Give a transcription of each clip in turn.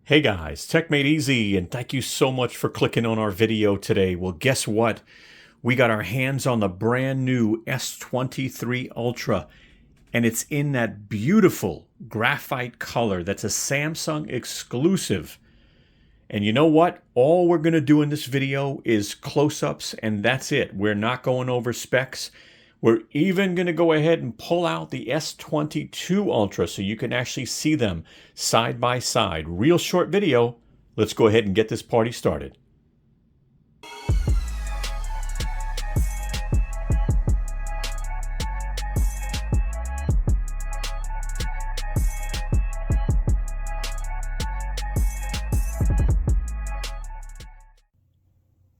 Hey guys, techmadeezy, and thank you so much for clicking on our video today. Well, guess what? We got our hands on the brand new S23 Ultra, and it's in that beautiful graphite color that's a Samsung exclusive. And you know what? All we're going to do in this video is close-ups, and that's it. We're not going over specs. We're even going to go ahead and pull out the S22 Ultra so you can actually see them side by side. Real short video. Let's go ahead and get this party started.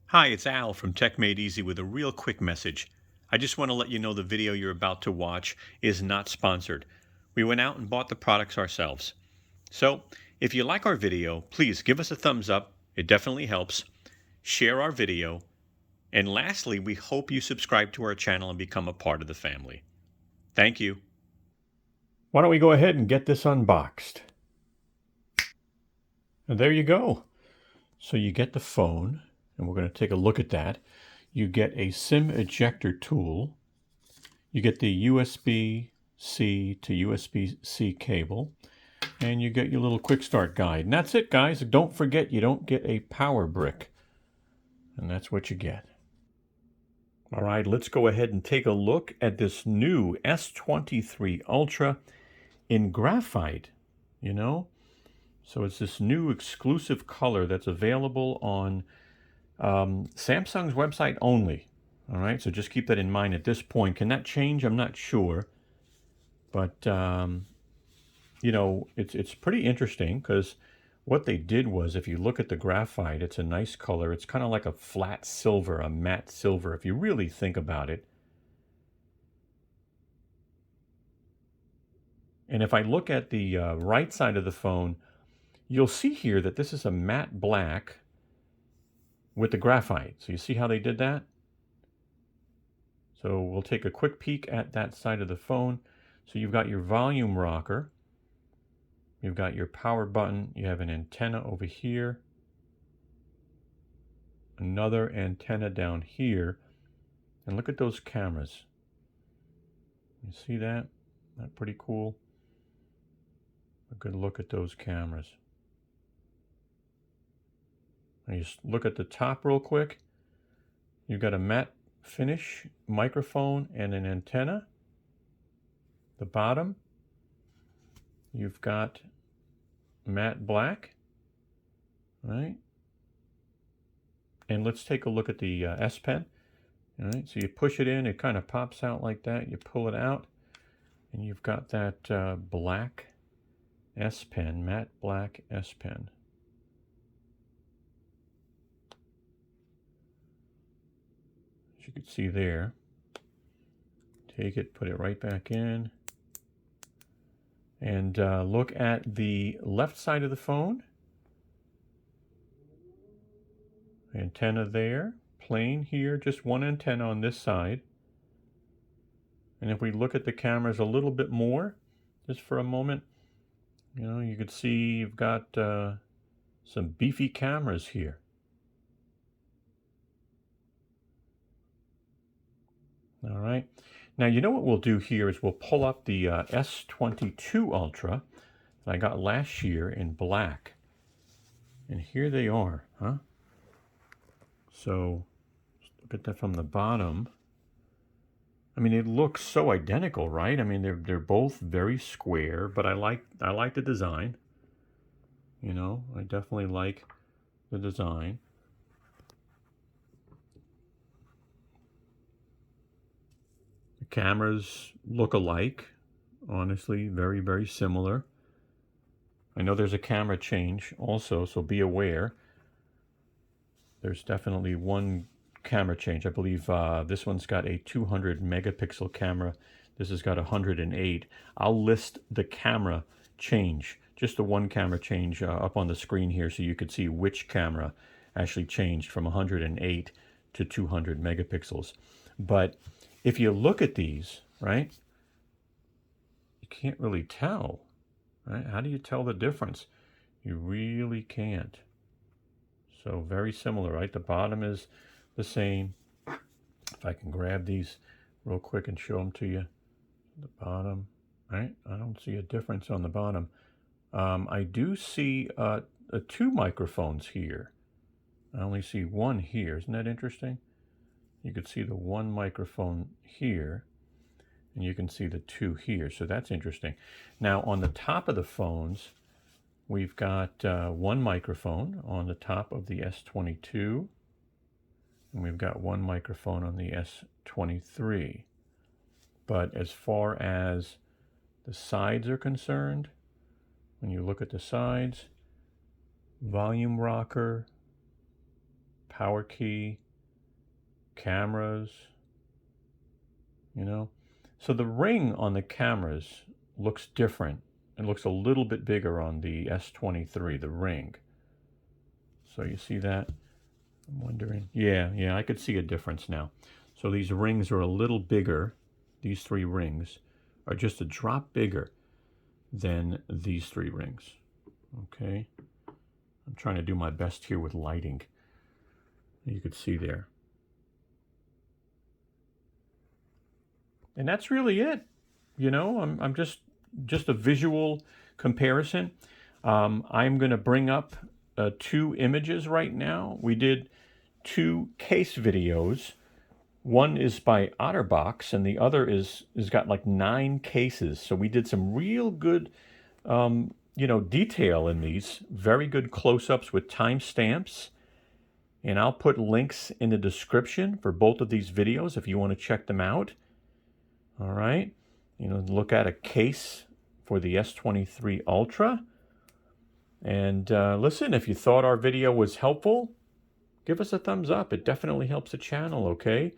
Hi, it's Al from techmadeezy with a real quick message. I just want to let you know the video you're about to watch is not sponsored. We went out and bought the products ourselves. So, if you like our video, please give us a thumbs up. It definitely helps. Share our video. And lastly, we hope you subscribe to our channel and become a part of the family. Thank you. Why don't we go ahead and get this unboxed? And there you go. So you get the phone, and we're going to take a look at that. You get a SIM ejector tool. You get the USB-C to USB-C cable. And you get your little quick start guide. And that's it, guys. Don't forget, you don't get a power brick. And that's what you get. All right, let's go ahead and take a look at this new S23 Ultra in graphite, you know? So it's this new exclusive color that's available on Samsung's website only. All right, so just keep that in mind at this point. Can that change? I'm not sure. But, you know, it's pretty interesting because what they did was, if you look at the graphite, it's a nice color. It's kind of like a flat silver, a matte silver, if you really think about it. And if I look at the right side of the phone, you'll see here that this is a matte black with the graphite. So you see how they did that? So we'll take a quick peek at that side of the phone. So you've got your volume rocker. You've got your power button. You have an antenna over here. Another antenna down here. And look at those cameras. You see that? Isn't that pretty cool? A good look at those cameras. Now just look at the top real quick. You've got a matte finish microphone and an antenna. The bottom, you've got matte black, right? And let's take a look at the S Pen. All right, so you push it in, it kind of pops out like that. You pull it out, and you've got that black S Pen, matte black S Pen. As you can see there, take it, put it right back in, and look at the left side of the phone. Antenna there, plain here, just one antenna on this side. And if we look at the cameras a little bit more, just for a moment, you know, you could see you've got some beefy cameras here. All right. Now, you know what we'll do here is we'll pull up the S22 Ultra that I got last year in black. And here they are, huh? So, look at that from the bottom. I mean, it looks so identical, right? I mean, they're both very square, but I like the design. You know, I definitely like the design. The cameras look alike, honestly, very, very similar. I know there's a camera change also, so be aware. There's definitely one camera change. I believe this one's got a 200 megapixel camera. This has got 108. I'll list the camera change, just the one camera change up on the screen here so you could see which camera actually changed from 108 to 200 megapixels. But if you look at these, right, you can't really tell, right? How do you tell the difference? You really can't. So very similar, right? The bottom is the same. If I can grab these real quick and show them to you. The bottom, right? I don't see a difference on the bottom. I do see two microphones here. I only see one here. Isn't that interesting? You could see the one microphone here, and you can see the two here. So that's interesting. Now on the top of the phones, we've got one microphone on the top of the S22, and we've got one microphone on the S23. But as far as the sides are concerned, when you look at the sides, volume rocker, power key, cameras, you know. So the ring on the cameras looks different. It looks a little bit bigger on the S23, the ring. So you see that? I'm wondering. Yeah, I could see a difference now. So these rings are a little bigger. These three rings are just a drop bigger than these three rings. Okay. I'm trying to do my best here with lighting. You could see there. And that's really it. You know, I'm just a visual comparison. I'm going to bring up two images right now. We did two case videos. One is by Otterbox, and the other is got like 9 cases. So we did some real good, you know, detail in these. Very good close-ups with timestamps. And I'll put links in the description for both of these videos if you want to check them out. All right. You know, look at a case for the S23 Ultra. And listen, if you thought our video was helpful, give us a thumbs up. It definitely helps the channel, okay?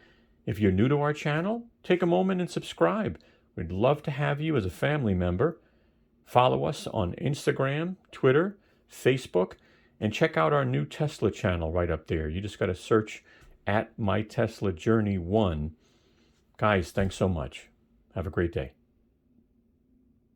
If you're new to our channel, take a moment and subscribe. We'd love to have you as a family member. Follow us on Instagram, Twitter, Facebook, and check out our new Tesla channel right up there. You just got to search at My Tesla Journey 1. Guys, thanks so much. Have a great day.